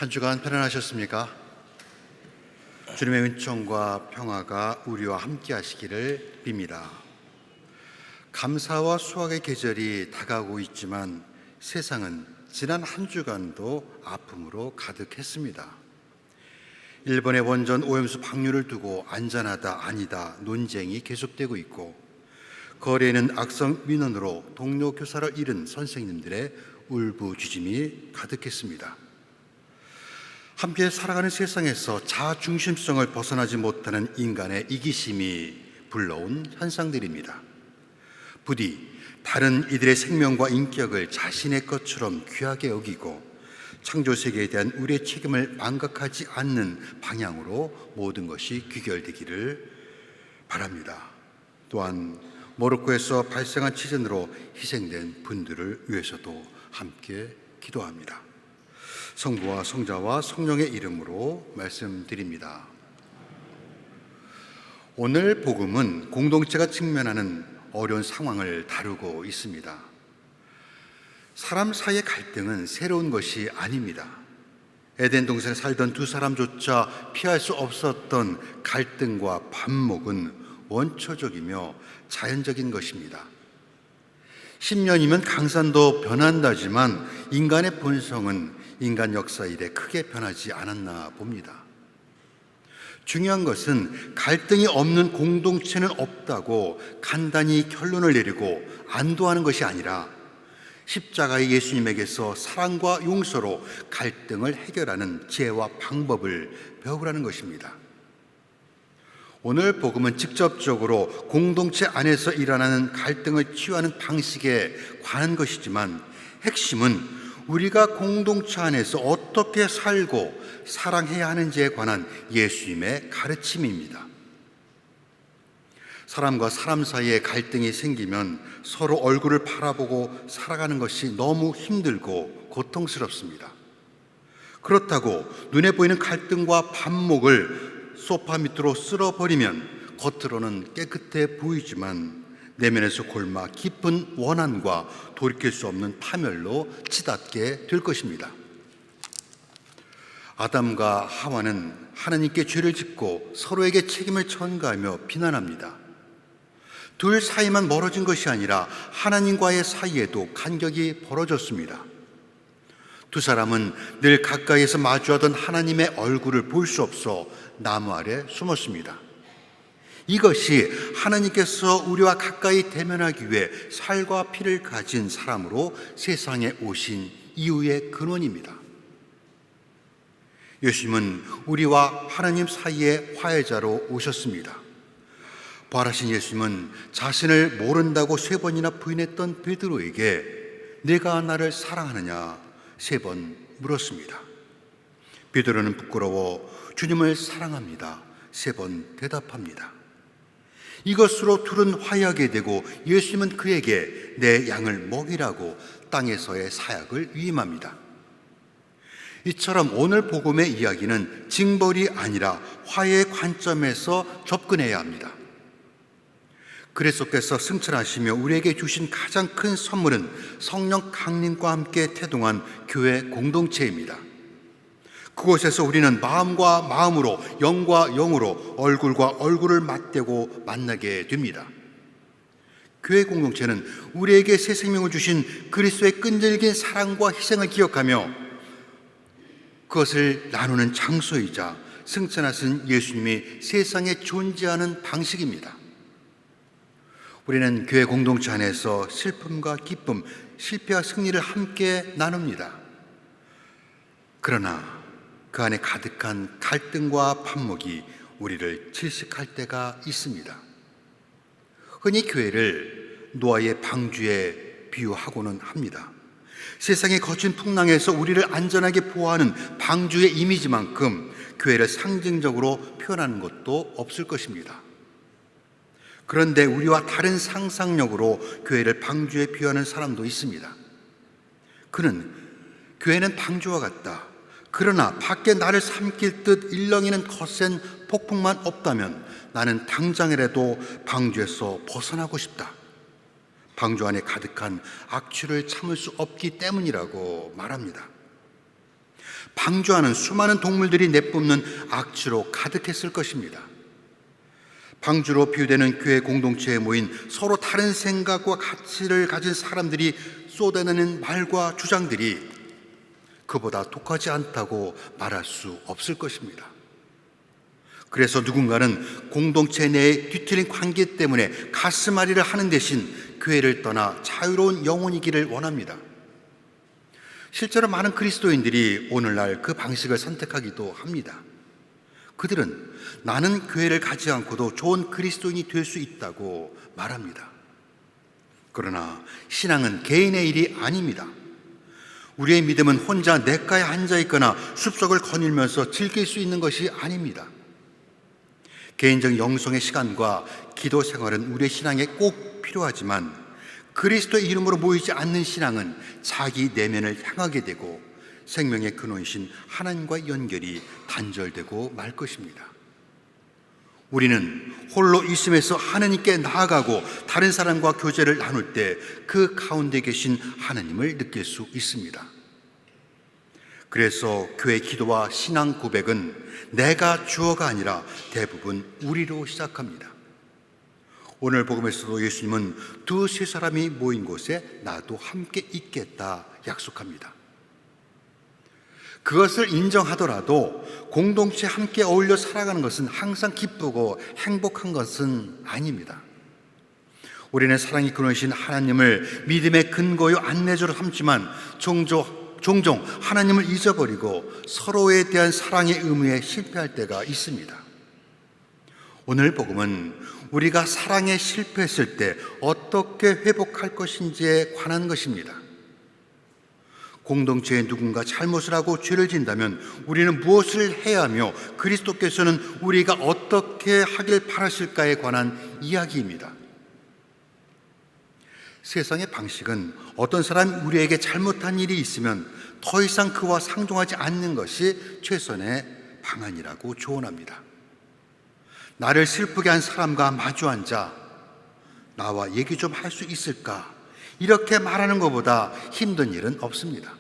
한 주간 편안하셨습니까? 주님의 은총과 평화가 우리와 함께 하시기를 빕니다. 감사와 수확의 계절이 다가오고 있지만 세상은 지난 한 주간도 아픔으로 가득했습니다. 일본의 원전 오염수 방류를 두고 안전하다 아니다 논쟁이 계속되고 있고, 거리에는 악성 민원으로 동료 교사를 잃은 선생님들의 울부짖음이 가득했습니다. 함께 살아가는 세상에서 자아중심성을 벗어나지 못하는 인간의 이기심이 불러온 현상들입니다. 부디 다른 이들의 생명과 인격을 자신의 것처럼 귀하게 여기고 창조세계에 대한 우리의 책임을 망각하지 않는 방향으로 모든 것이 귀결되기를 바랍니다. 또한 모로코에서 발생한 지진으로 희생된 분들을 위해서도 함께 기도합니다. 성부와 성자와 성령의 이름으로 말씀드립니다. 오늘 복음은 공동체가 직면하는 어려운 상황을 다루고 있습니다. 사람 사이의 갈등은 새로운 것이 아닙니다. 에덴 동산에 살던 두 사람조차 피할 수 없었던 갈등과 반목은 원초적이며 자연적인 것입니다. 10년이면 강산도 변한다지만 인간의 본성은 인간 역사 이래 크게 변하지 않았나 봅니다. 중요한 것은 갈등이 없는 공동체는 없다고 간단히 결론을 내리고 안도하는 것이 아니라 십자가의 예수님에게서 사랑과 용서로 갈등을 해결하는 지혜와 방법을 배우라는 것입니다. 오늘 복음은 직접적으로 공동체 안에서 일어나는 갈등을 치유하는 방식에 관한 것이지만 핵심은 우리가 공동체 안에서 어떻게 살고 사랑해야 하는지에 관한 예수님의 가르침입니다. 사람과 사람 사이에 갈등이 생기면 서로 얼굴을 바라보고 살아가는 것이 너무 힘들고 고통스럽습니다. 그렇다고 눈에 보이는 갈등과 반목을 소파 밑으로 쓸어버리면 겉으로는 깨끗해 보이지만 내면에서 골마 깊은 원한과 돌이킬 수 없는 파멸로 치닫게 될 것입니다. 아담과 하와는 하나님께 죄를 짓고 서로에게 책임을 전가하며 비난합니다. 둘 사이만 멀어진 것이 아니라 하나님과의 사이에도 간격이 벌어졌습니다. 두 사람은 늘 가까이에서 마주하던 하나님의 얼굴을 볼 수 없어 나무 아래 숨었습니다. 이것이 하나님께서 우리와 가까이 대면하기 위해 살과 피를 가진 사람으로 세상에 오신 이유의 근원입니다. 예수님은 우리와 하나님 사이의 화해자로 오셨습니다. 부활하신 예수님은 자신을 모른다고 3번이나 부인했던 베드로에게 내가 나를 사랑하느냐 3번 물었습니다. 베드로는 부끄러워 주님을 사랑합니다 3번 대답합니다. 이것으로 둘은 화해하게 되고 예수님은 그에게 내 양을 먹이라고 땅에서의 사약을 위임합니다. 이처럼 오늘 복음의 이야기는 징벌이 아니라 화해의 관점에서 접근해야 합니다. 그리스도께서 승천하시며 우리에게 주신 가장 큰 선물은 성령 강림과 함께 태동한 교회 공동체입니다. 그곳에서 우리는 마음과 마음으로, 영과 영으로, 얼굴과 얼굴을 맞대고 만나게 됩니다. 교회 공동체는 우리에게 새 생명을 주신 그리스도의 끈질긴 사랑과 희생을 기억하며 그것을 나누는 장소이자 승천하신 예수님이 세상에 존재하는 방식입니다. 우리는 교회 공동체 안에서 슬픔과 기쁨, 실패와 승리를 함께 나눕니다. 그러나 그 안에 가득한 갈등과 반목이 우리를 질식할 때가 있습니다. 흔히 교회를 노아의 방주에 비유하고는 합니다. 세상의 거친 풍랑에서 우리를 안전하게 보호하는 방주의 이미지만큼 교회를 상징적으로 표현하는 것도 없을 것입니다. 그런데 우리와 다른 상상력으로 교회를 방주에 비유하는 사람도 있습니다. 그는 교회는 방주와 같다. 그러나 밖에 나를 삼킬 듯 일렁이는 거센 폭풍만 없다면 나는 당장이라도 방주에서 벗어나고 싶다. 방주 안에 가득한 악취를 참을 수 없기 때문이라고 말합니다. 방주하는 수많은 동물들이 내뿜는 악취로 가득했을 것입니다. 방주로 비유되는 교회 공동체에 모인 서로 다른 생각과 가치를 가진 사람들이 쏟아내는 말과 주장들이 그보다 독하지 않다고 말할 수 없을 것입니다. 그래서 누군가는 공동체 내의 뒤틀린 관계 때문에 가슴앓이를 하는 대신 교회를 떠나 자유로운 영혼이기를 원합니다. 실제로 많은 그리스도인들이 오늘날 그 방식을 선택하기도 합니다. 그들은 나는 교회를 가지 않고도 좋은 그리스도인이 될 수 있다고 말합니다. 그러나 신앙은 개인의 일이 아닙니다. 우리의 믿음은 혼자 냇가에 앉아 있거나 숲속을 거닐면서 즐길 수 있는 것이 아닙니다. 개인적 영성의 시간과 기도 생활은 우리의 신앙에 꼭 필요하지만 그리스도의 이름으로 모이지 않는 신앙은 자기 내면을 향하게 되고 생명의 근원이신 하나님과의 연결이 단절되고 말 것입니다. 우리는 홀로 있음에서 하나님께 나아가고 다른 사람과 교제를 나눌 때 그 가운데 계신 하나님을 느낄 수 있습니다. 그래서 교회 기도와 신앙 고백은 내가 주어가 아니라 대부분 우리로 시작합니다. 오늘 복음에서도 예수님은 두세 사람이 모인 곳에 나도 함께 있겠다 약속합니다. 그것을 인정하더라도 공동체 함께 어울려 살아가는 것은 항상 기쁘고 행복한 것은 아닙니다. 우리는 사랑이 근원이신 하나님을 믿음의 근거요 안내조로 삼지만 종종 하나님을 잊어버리고 서로에 대한 사랑의 의무에 실패할 때가 있습니다. 오늘 복음은 우리가 사랑에 실패했을 때 어떻게 회복할 것인지에 관한 것입니다. 공동체에 누군가 잘못을 하고 죄를 진다면 우리는 무엇을 해야 하며 그리스도께서는 우리가 어떻게 하길 바라실까에 관한 이야기입니다. 세상의 방식은 어떤 사람이 우리에게 잘못한 일이 있으면 더 이상 그와 상종하지 않는 것이 최선의 방안이라고 조언합니다. 나를 슬프게 한 사람과 마주 앉아 나와 얘기 좀 할 수 있을까? 이렇게 말하는 것보다 힘든 일은 없습니다.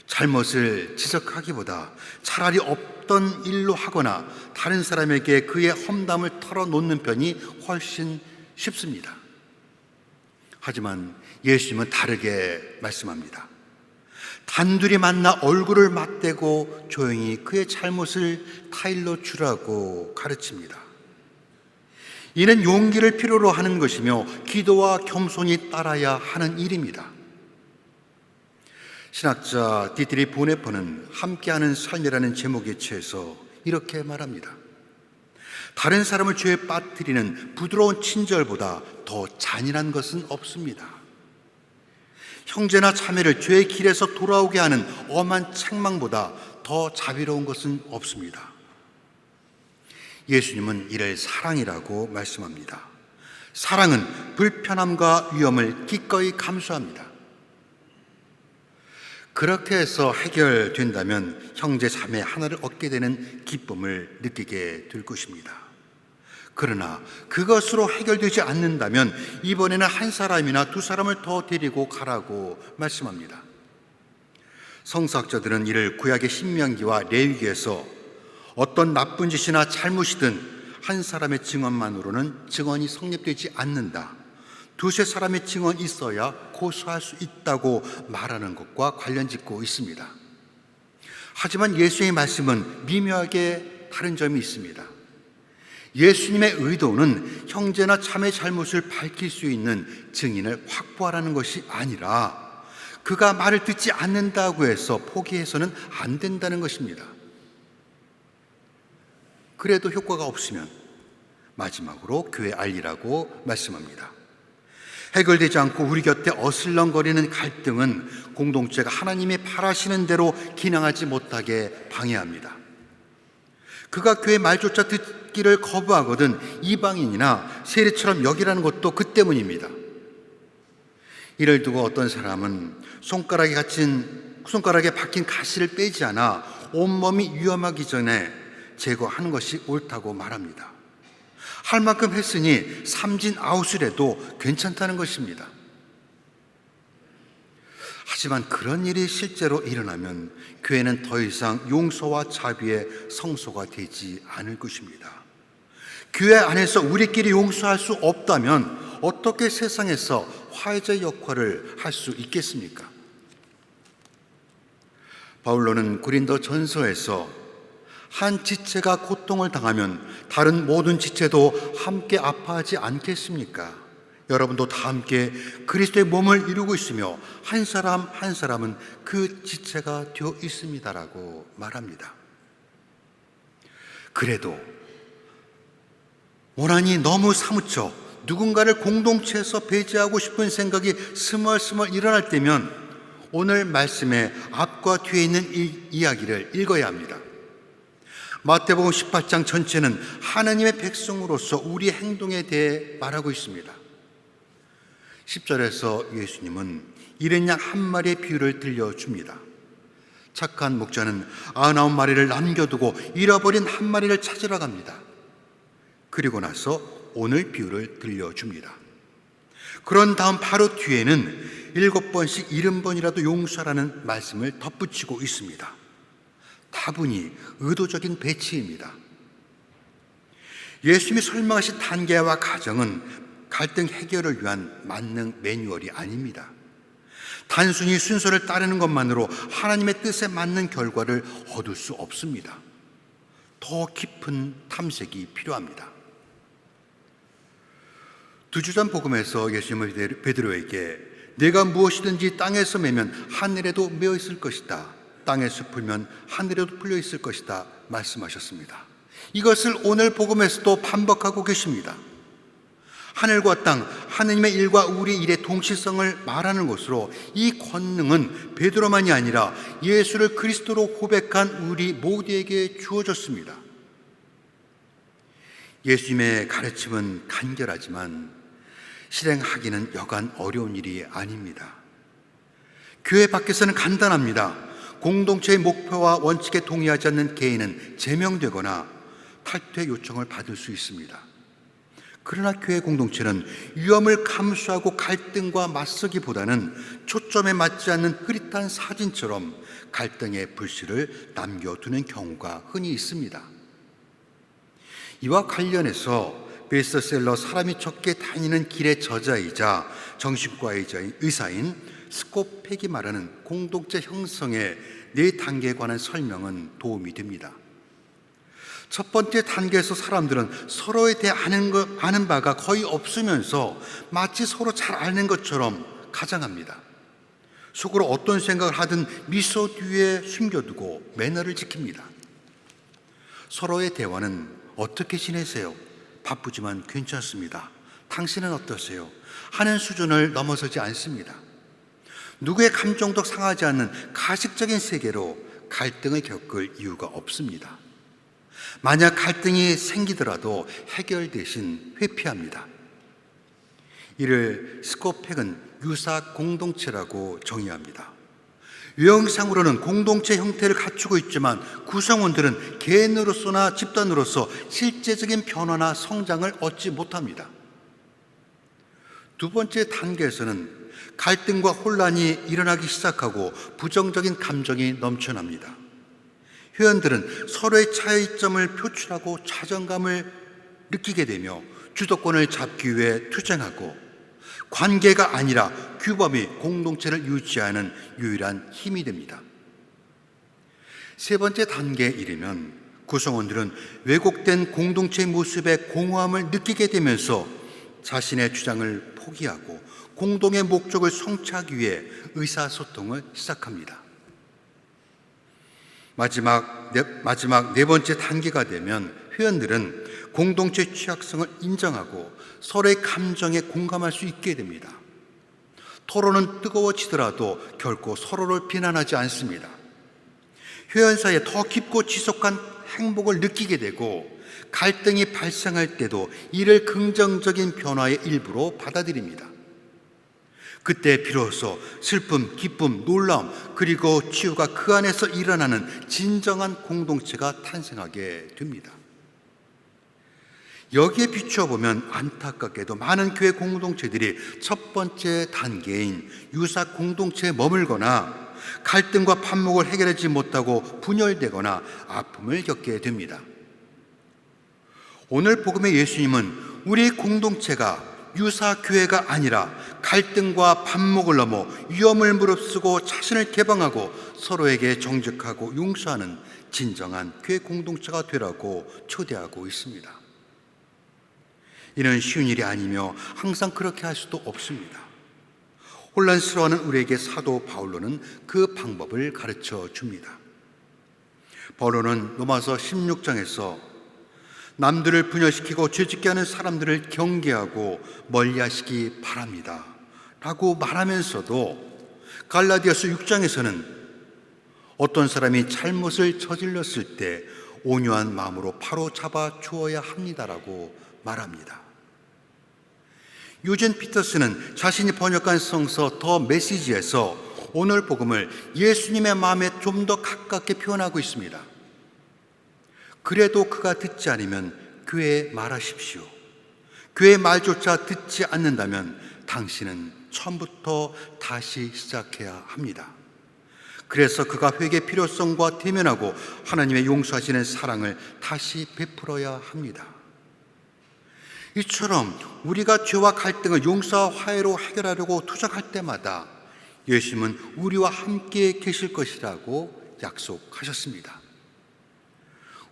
잘못을 지적하기보다 차라리 없던 일로 하거나 다른 사람에게 그의 험담을 털어놓는 편이 훨씬 쉽습니다. 하지만 예수님은 다르게 말씀합니다. 단둘이 만나 얼굴을 맞대고 조용히 그의 잘못을 타일러 주라고 가르칩니다. 이는 용기를 필요로 하는 것이며 기도와 겸손이 따라야 하는 일입니다. 신학자 디트리 보네퍼는 함께하는 삶이라는 제목에 취해서 이렇게 말합니다. 다른 사람을 죄에 빠뜨리는 부드러운 친절보다 더 잔인한 것은 없습니다. 형제나 자매를 죄의 길에서 돌아오게 하는 엄한 책망보다 더 자비로운 것은 없습니다. 예수님은 이를 사랑이라고 말씀합니다. 사랑은 불편함과 위험을 기꺼이 감수합니다. 그렇게 해서 해결된다면 형제 자매 하나를 얻게 되는 기쁨을 느끼게 될 것입니다. 그러나 그것으로 해결되지 않는다면 이번에는 한 사람이나 두 사람을 더 데리고 가라고 말씀합니다. 성서학자들은 이를 구약의 신명기와 레위기에서 어떤 나쁜 짓이나 잘못이든 한 사람의 증언만으로는 증언이 성립되지 않는다, 두세 사람의 증언이 있어야 고소할 수 있다고 말하는 것과 관련짓고 있습니다. 하지만 예수의 말씀은 미묘하게 다른 점이 있습니다. 예수님의 의도는 형제나 자매 잘못을 밝힐 수 있는 증인을 확보하라는 것이 아니라 그가 말을 듣지 않는다고 해서 포기해서는 안 된다는 것입니다. 그래도 효과가 없으면 마지막으로 교회 알리라고 말씀합니다. 해결되지 않고 우리 곁에 어슬렁거리는 갈등은 공동체가 하나님이 바라시는 대로 기능하지 못하게 방해합니다. 그가 교회 말조차 듣기를 거부하거든 이방인이나 세리처럼 여기라는 것도 그 때문입니다. 이를 두고 어떤 사람은 손가락에 박힌 가시를 빼지 않아 온몸이 위험하기 전에 제거하는 것이 옳다고 말합니다. 할 만큼 했으니 삼진 아웃을 해도 괜찮다는 것입니다. 하지만 그런 일이 실제로 일어나면 교회는 더 이상 용서와 자비의 성소가 되지 않을 것입니다. 교회 안에서 우리끼리 용서할 수 없다면 어떻게 세상에서 화해자 역할을 할 수 있겠습니까? 바울로는 고린도 전서에서 한 지체가 고통을 당하면 다른 모든 지체도 함께 아파하지 않겠습니까? 여러분도 다 함께 그리스도의 몸을 이루고 있으며 한 사람 한 사람은 그 지체가 되어 있습니다라고 말합니다. 그래도 원한이 너무 사무쳐 누군가를 공동체에서 배제하고 싶은 생각이 스멀스멀 일어날 때면 오늘 말씀의 앞과 뒤에 있는 이 이야기를 읽어야 합니다. 마태복음 18장 전체는 하나님의 백성으로서 우리의 행동에 대해 말하고 있습니다. 10절에서 예수님은 일은 양 한 마리의 비유를 들려줍니다. 착한 목자는 99마리를 남겨두고 잃어버린 한 마리를 찾으러 갑니다. 그리고 나서 오늘 비유를 들려줍니다. 그런 다음 바로 뒤에는 7번씩 70번이라도 용서라는 말씀을 덧붙이고 있습니다. 다분히 의도적인 배치입니다. 예수님이 설명하신 단계와 과정은 갈등 해결을 위한 만능 매뉴얼이 아닙니다. 단순히 순서를 따르는 것만으로 하나님의 뜻에 맞는 결과를 얻을 수 없습니다. 더 깊은 탐색이 필요합니다. 두 주 전 복음에서 예수님은 베드로에게 내가 무엇이든지 땅에서 매면 하늘에도 매어 있을 것이다. 땅에서 풀면 하늘에도 풀려 있을 것이다 말씀하셨습니다. 이것을 오늘 복음에서도 반복하고 계십니다. 하늘과 땅, 하느님의 일과 우리 일의 동시성을 말하는 것으로 이 권능은 베드로만이 아니라 예수를 그리스도로 고백한 우리 모두에게 주어졌습니다. 예수님의 가르침은 간결하지만 실행하기는 여간 어려운 일이 아닙니다. 교회 밖에서는 간단합니다. 공동체의 목표와 원칙에 동의하지 않는 개인은 제명되거나 탈퇴 요청을 받을 수 있습니다. 그러나 교회 공동체는 위험을 감수하고 갈등과 맞서기보다는 초점에 맞지 않는 흐릿한 사진처럼 갈등의 불씨를 남겨두는 경우가 흔히 있습니다. 이와 관련해서 베스트셀러 사람이 적게 다니는 길의 저자이자 정신과의 의사인 스콧 팩이 말하는 공동체 형성의 4단계에 관한 설명은 도움이 됩니다. 첫 번째 단계에서 사람들은 서로에 대해 아는 바가 거의 없으면서 마치 서로 잘 아는 것처럼 가장합니다. 속으로 어떤 생각을 하든 미소 뒤에 숨겨두고 매너를 지킵니다. 서로의 대화는 어떻게 지내세요? 바쁘지만 괜찮습니다. 당신은 어떠세요? 하는 수준을 넘어서지 않습니다. 누구의 감정도 상하지 않는 가식적인 세계로 갈등을 겪을 이유가 없습니다. 만약 갈등이 생기더라도 해결 대신 회피합니다. 이를 스콧 팩은 유사 공동체라고 정의합니다. 유형상으로는 공동체 형태를 갖추고 있지만 구성원들은 개인으로서나 집단으로서 실제적인 변화나 성장을 얻지 못합니다. 두 번째 단계에서는 갈등과 혼란이 일어나기 시작하고 부정적인 감정이 넘쳐납니다. 회원들은 서로의 차이점을 표출하고 자존감을 느끼게 되며 주도권을 잡기 위해 투쟁하고 관계가 아니라 규범이 공동체를 유지하는 유일한 힘이 됩니다. 세 번째 단계에 이르면 구성원들은 왜곡된 공동체의 모습에 공허함을 느끼게 되면서 자신의 주장을 포기하고 공동의 목적을 성취하기 위해 의사소통을 시작합니다. 마지막 네 번째 단계가 되면 회원들은 공동체 취약성을 인정하고 서로의 감정에 공감할 수 있게 됩니다. 토론은 뜨거워지더라도 결코 서로를 비난하지 않습니다. 회원 사이에 더 깊고 지속한 행복을 느끼게 되고 갈등이 발생할 때도 이를 긍정적인 변화의 일부로 받아들입니다. 그때 비로소 슬픔, 기쁨, 놀라움, 그리고 치유가 그 안에서 일어나는 진정한 공동체가 탄생하게 됩니다. 여기에 비추어 보면 안타깝게도 많은 교회 공동체들이 첫 번째 단계인 유사 공동체에 머물거나 갈등과 반목을 해결하지 못하고 분열되거나 아픔을 겪게 됩니다. 오늘 복음의 예수님은 우리 공동체가 유사 교회가 아니라 갈등과 반목을 넘어 위험을 무릅쓰고 자신을 개방하고 서로에게 정직하고 용서하는 진정한 교회 공동체가 되라고 초대하고 있습니다. 이는 쉬운 일이 아니며 항상 그렇게 할 수도 없습니다. 혼란스러워하는 우리에게 사도 바울로는 그 방법을 가르쳐 줍니다. 바울로는 로마서 16장에서 남들을 분열시키고 죄짓게 하는 사람들을 경계하고 멀리하시기 바랍니다 라고 말하면서도 갈라디아서 6장에서는 어떤 사람이 잘못을 저질렀을 때 온유한 마음으로 바로 잡아 주어야 합니다라고 말합니다. 유진 피터스는 자신이 번역한 성서 더 메시지에서 오늘 복음을 예수님의 마음에 좀 더 가깝게 표현하고 있습니다. 그래도 그가 듣지 않으면 교회에 말하십시오. 교회의 말조차 듣지 않는다면 당신은 처음부터 다시 시작해야 합니다. 그래서 그가 회개의 필요성과 대면하고 하나님의 용서하시는 사랑을 다시 베풀어야 합니다. 이처럼 우리가 죄와 갈등을 용서와 화해로 해결하려고 투정할 때마다 예수님은 우리와 함께 계실 것이라고 약속하셨습니다.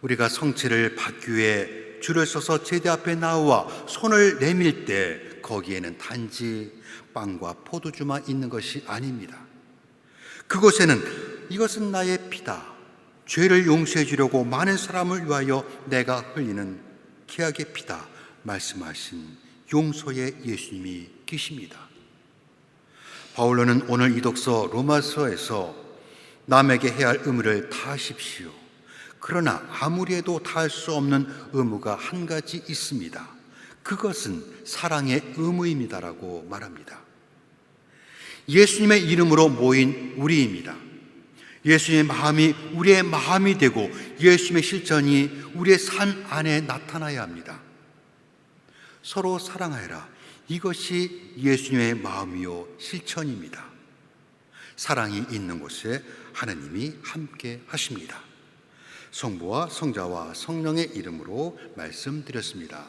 우리가 성체를 받기 위해 줄을 서서 제대 앞에 나와 손을 내밀 때 거기에는 단지 빵과 포도주만 있는 것이 아닙니다. 그곳에는 이것은 나의 피다, 죄를 용서해 주려고 많은 사람을 위하여 내가 흘리는 기약의 피다 말씀하신 용서의 예수님이 계십니다. 바울로는 오늘 이 독서 로마서에서 남에게 해야 할 의무를 다하십시오. 그러나 아무리 해도 다할 수 없는 의무가 한 가지 있습니다. 그것은 사랑의 의무입니다라고 말합니다. 예수님의 이름으로 모인 우리입니다. 예수님의 마음이 우리의 마음이 되고 예수님의 실천이 우리의 삶 안에 나타나야 합니다. 서로 사랑하여라. 이것이 예수님의 마음이요 실천입니다. 사랑이 있는 곳에 하나님이 함께 하십니다. 성부와 성자와 성령의 이름으로 말씀드렸습니다.